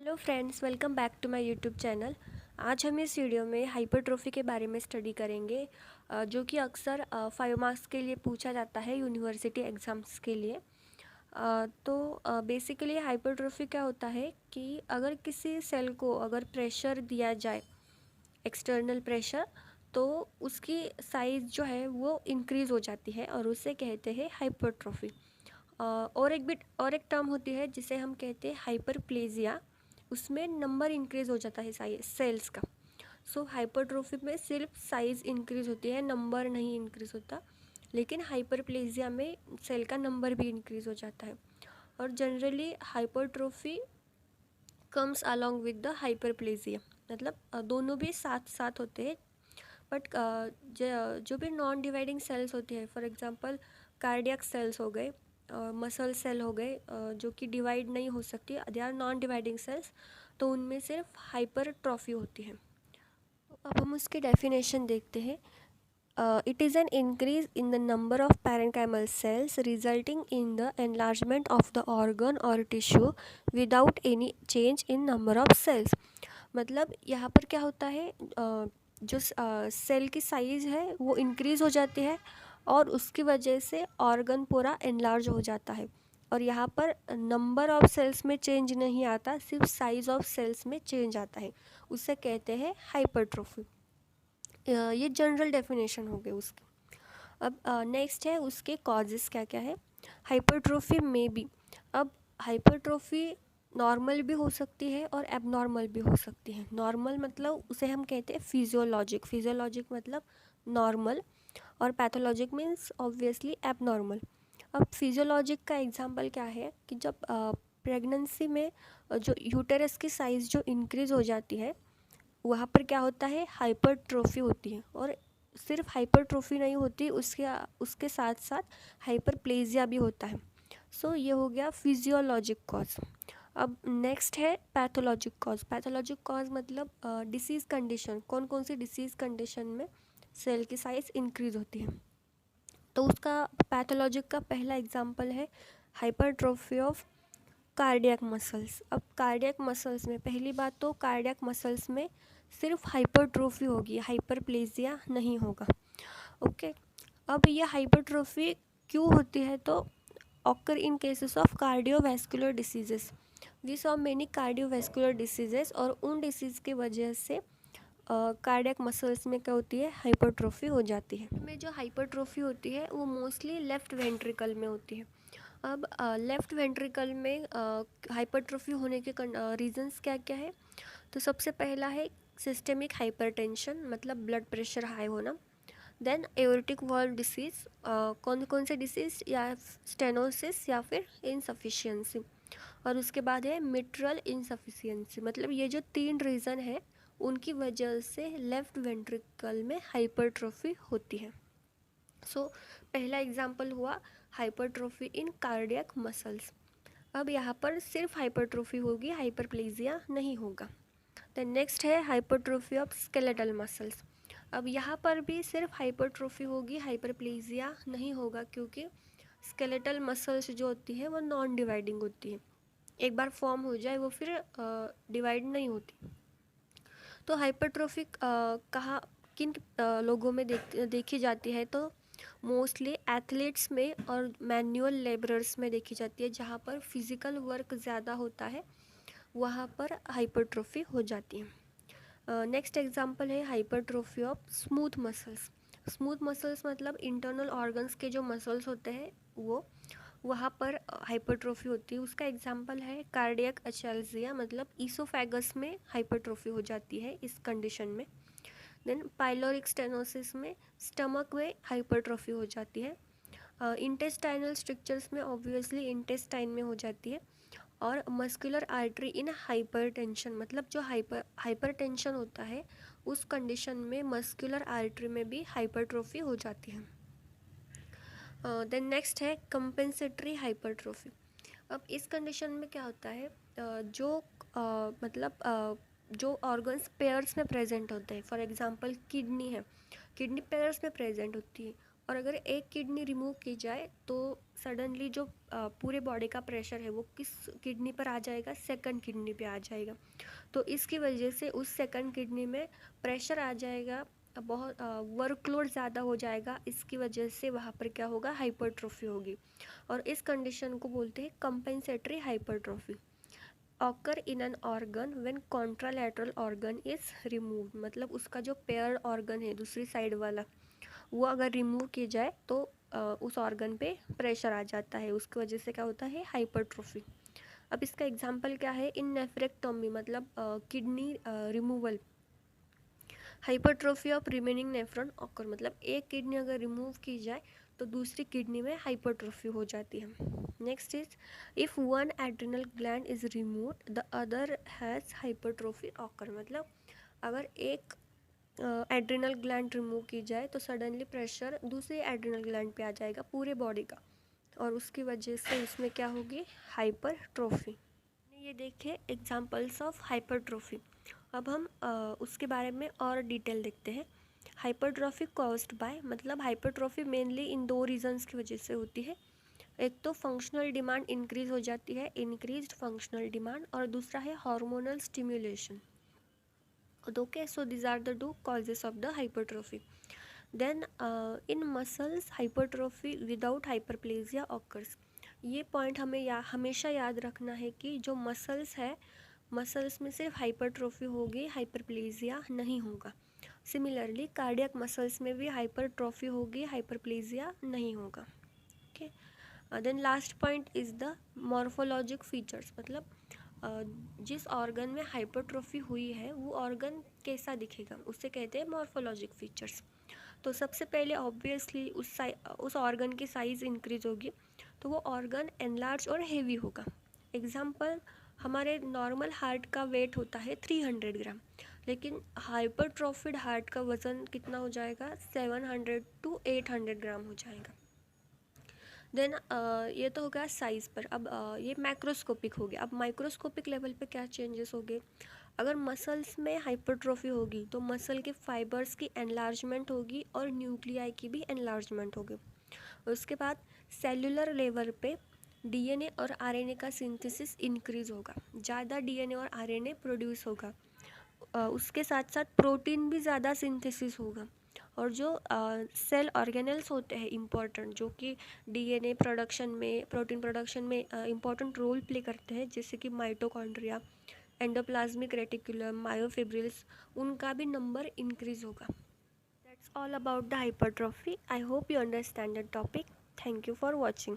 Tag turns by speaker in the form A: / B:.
A: Hello friends, welcome back to my YouTube channel. आज हम इस वीडियो में हाइपरट्रोफी के बारे में स्टडी करेंगे, जो कि अक्सर 5 मार्क्स के लिए पूछा जाता है यूनिवर्सिटी एग्ज़ाम्स के लिए। तो बेसिकली हाइपरट्रोफी क्या होता है कि अगर किसी सेल को अगर प्रेशर दिया जाए, एक्सटर्नल प्रेशर, तो उसकी साइज़ जो है वो इंक्रीज़ हो जाती है और उसे कहते हैं हाइपरट्रोफी। और एक टर्म होती है जिसे हम कहते हैं हाइपरप्लेजिया। उसमें नंबर इंक्रीज़ हो जाता है साइज सेल्स का। सो हाइपरट्रोफी में सिर्फ साइज़ इंक्रीज़ होती है, नंबर नहीं इंक्रीज़ होता। लेकिन हाइपरप्लेजिया में सेल का नंबर भी इंक्रीज़ हो जाता है। और generally hypertrophy comes along with the hyperplasia, मतलब दोनों भी साथ साथ होते हैं। बट जो भी नॉन डिवाइडिंग सेल्स होती है, फॉर एग्जांपल कार्डियक सेल्स हो गए, मसल सेल हो गए, जो कि डिवाइड नहीं हो सकती, they are non dividing cells, तो उनमें सिर्फ हाइपरट्रॉफी होती है। अब हम उसकी डेफिनेशन देखते हैं। It is an increase in the number of parenchymal cells resulting in the enlargement of the organ or tissue without any change in number of cells. मतलब यहाँ पर क्या होता है, जो सेल की साइज़ है वो इंक्रीज़ हो जाती है और उसकी वजह से ऑर्गन पूरा एनलार्ज हो जाता है। और यहाँ पर नंबर ऑफ सेल्स में चेंज नहीं आता, सिर्फ साइज़ ऑफ सेल्स में चेंज आता है। उसे कहते हैं हाइपरट्रोफी। ये जनरल डेफिनेशन हो गई उसकी। अब नेक्स्ट है उसके कॉजेज़ क्या क्या है। हाइपरट्रोफी में भी, अब हाइपरट्रोफी नॉर्मल भी हो सकती है और एबनॉर्मल भी हो सकती है। नॉर्मल मतलब उसे हम कहते हैं फिजियोलॉजिक, फिजियोलॉजिक मतलब नॉर्मल, और पैथोलॉजिक मीन्स ऑब्वियसली एबनॉर्मल। अब फिजियोलॉजिक का एग्जांपल क्या है कि जब प्रेगनेंसी में जो यूटेरस की साइज़ जो इंक्रीज़ हो जाती है, वहाँ पर क्या होता है, हाइपरट्रोफी होती है। और सिर्फ हाइपरट्रोफी नहीं होती, उसके साथ साथ हाइपरप्लेजिया भी होता है। सो ये हो गया फिजियोलॉजिक कॉज। अब नेक्स्ट है पैथोलॉजिक कॉज। पैथोलॉजिक कॉज मतलब डिसीज़ कंडीशन, कौन कौन सी डिसीज़ कंडीशन में सेल की साइज़ इंक्रीज़ होती है। तो उसका पैथोलॉजिक का पहला एग्जांपल है हाइपरट्रोफी ऑफ कार्डियक मसल्स। अब कार्डियक मसल्स में पहली बात तो कार्डियक मसल्स में सिर्फ हाइपरट्रोफी होगी, हाइपरप्लेजिया नहीं होगा। ओके। अब ये हाइपरट्रोफी क्यों होती है, तो occur in cases of cardiovascular diseases. We saw many cardiovascular diseases, और उन डिसीज़ की वजह से कार्डियक मसल्स में क्या होती है, हाइपरट्रोफी हो जाती है। में जो हाइपरट्रोफी होती है वो मोस्टली लेफ़्ट वेंट्रिकल में होती है। अब लेफ़्ट वेंट्रिकल में हाइपरट्रोफी होने के रीजंस क्या क्या है, तो सबसे पहला है सिस्टेमिक हाइपरटेंशन, मतलब ब्लड प्रेशर हाई होना। देन एओर्टिक वॉल्व डिसीज़, कौन कौन से डिसीज़, या स्टेनोसिस या फिर इनसफिशियंसी। और उसके बाद है मिट्रल इनसफिशियंसी। मतलब ये जो 3 रीज़न है उनकी वजह से लेफ़्ट वेंट्रिकल में हाइपरट्रोफी होती है। सो पहला एग्जाम्पल हुआ हाइपरट्रोफी इन कार्डियक मसल्स। अब यहाँ पर सिर्फ हाइपरट्रोफी होगी, हाइपरप्लेजिया नहीं होगा। देन नेक्स्ट है हाइपरट्रोफी ऑफ स्केलेटल मसल्स। अब यहाँ पर भी सिर्फ हाइपरट्रोफी होगी, हाइपरप्लेजिया नहीं होगा, क्योंकि स्केलेटल मसल्स जो होती है वो नॉन डिवाइडिंग होती है। एक बार फॉर्म हो जाए वो फिर डिवाइड नहीं होती। तो हाइपरट्रोफी कहाँ किन लोगों में देखी जाती है, तो मोस्टली एथलीट्स में और मैनुअल लेबरर्स में देखी जाती है। जहाँ पर फिज़िकल वर्क ज़्यादा होता है वहाँ पर हाइपरट्रोफी हो जाती है। नेक्स्ट एग्जांपल है hypertrophy of smooth muscles. Smooth muscles मतलब इंटरनल ऑर्गन्स के जो मसल्स होते हैं वो, वहाँ पर हाइपरट्रोफी होती है। उसका एग्जांपल है कार्डियक अचेल्जिया, मतलब ईसोफेगस में हाइपरट्रोफी हो जाती है इस कंडीशन में। देन पाइलोरिक स्टेनोसिस में स्टमक में हाइपरट्रोफी हो जाती है। इंटेस्टाइनल स्ट्रक्चर्स में ऑब्वियसली इंटेस्टाइन में हो जाती है। और मस्कुलर आर्टरी इन हाइपरटेंशन, मतलब जो हाइपरटेंशन होता है उस कंडीशन में मस्कुलर आर्टरी में भी हाइपरट्रोफी हो जाती है। देन नेक्स्ट है कंपेंसेटरी हाइपरट्रोफी। अब इस कंडीशन में क्या होता है, जो ऑर्गन्स पेयर्स में प्रेजेंट होते हैं, फॉर एग्जांपल किडनी है, किडनी पेयर्स में प्रेजेंट होती है, और अगर एक किडनी रिमूव की जाए तो सडनली जो पूरे बॉडी का प्रेशर है वो किस किडनी पर आ जाएगा, सेकंड किडनी पे आ जाएगा। तो इसकी वजह से उस सेकंड किडनी में प्रेशर आ जाएगा, बहुत वर्कलोड ज़्यादा हो जाएगा। इसकी वजह से वहाँ पर क्या होगा, हाइपरट्रोफी होगी। और इस कंडीशन को बोलते हैं compensatory hypertrophy. Occur in an organ when contralateral organ is removed, मतलब उसका जो पेयर्ड ऑर्गन है दूसरी साइड वाला, वो अगर रिमूव की जाए तो उस ऑर्गन पे प्रेशर आ जाता है, उसकी वजह से क्या होता है, हाइपरट्रोफी। अब इसका एग्जांपल क्या है, इन नेफ्रेक्टोमी मतलब kidney removal, hypertrophy of remaining nephron occur, मतलब एक किडनी अगर रिमूव की जाए तो दूसरी किडनी में हाइपरट्रोफी हो जाती है। Next is if one adrenal gland is removed the other has hypertrophy occur, मतलब अगर एक एड्रिनल ग्लैंड रिमूव की जाए तो सडनली प्रेशर दूसरे एड्रिनल ग्लैंड पे आ जाएगा पूरे बॉडी का, और उसकी वजह से उसमें क्या होगी, हाइपरट्रोफी। ये देखें एग्जांपल्स ऑफ हाइपरट्रोफी। अब हम उसके बारे में और डिटेल देखते हैं। हाइपरट्रोफी कॉज्ड बाय, मतलब हाइपरट्रोफी मेनली इन दो रीजंस की वजह से होती है। एक तो फंक्शनल डिमांड इंक्रीज हो जाती है, इंक्रीज्ड फंक्शनल डिमांड, और दूसरा है hormonal stimulation. Okay, so this are the two causes of the hypertrophy. Then in muscles hypertrophy without hyperplasia occurs. ये पॉइंट हमें हमेशा याद रखना है कि जो मसल्स है, मसल्स में सिर्फ हाइपरट्रोफी होगी, हाइपरप्लेजिया नहीं होगा। सिमिलरली कार्डियक मसल्स में भी हाइपरट्रोफी होगी, हाइपरप्लेजिया नहीं होगा। Okay, then last point is the morphologic features, मतलब जिस ऑर्गन में हाइपरट्रोफी हुई है वो ऑर्गन कैसा दिखेगा, उससे कहते हैं मॉर्फोलॉजिक फीचर्स। तो सबसे पहले ऑब्वियसली उस ऑर्गन की साइज़ इंक्रीज होगी, तो वो ऑर्गन एनलार्ज और हेवी होगा। एग्जाम्पल, हमारे नॉर्मल हार्ट का वेट होता है 300 ग्राम, लेकिन हाइपरट्रोफिड हार्ट का वज़न कितना हो जाएगा, 700 to 800 ग्राम हो जाएगा। देन ये तो हो गया साइज़ पर। अब ये मैक्रोस्कोपिक हो गया। अब माइक्रोस्कोपिक लेवल पे क्या चेंजेस हो गए, अगर मसल्स में हाइपरट्रोफी होगी तो मसल के फाइबर्स की एनलार्जमेंट होगी और न्यूक्लियाई की भी एनलार्जमेंट होगी। उसके बाद सेलुलर लेवल पे डीएनए और आरएनए का सिंथेसिस इंक्रीज होगा, ज़्यादा डीएनए और आरएनए प्रोड्यूस होगा। उसके साथ साथ प्रोटीन भी ज़्यादा सिंथेसिस होगा। और जो सेल ऑर्गेनल्स होते हैं इम्पॉर्टेंट, जो कि डीएनए प्रोडक्शन में, प्रोटीन प्रोडक्शन में इम्पॉर्टेंट रोल प्ले करते हैं, जैसे कि माइटोकॉन्ड्रिया, एंडोप्लाज्मिक रेटिकुलम, मायोफिब्रिल्स, उनका भी नंबर इंक्रीज होगा। That's all about the hypertrophy. I hope you understand the topic. Thank you for watching.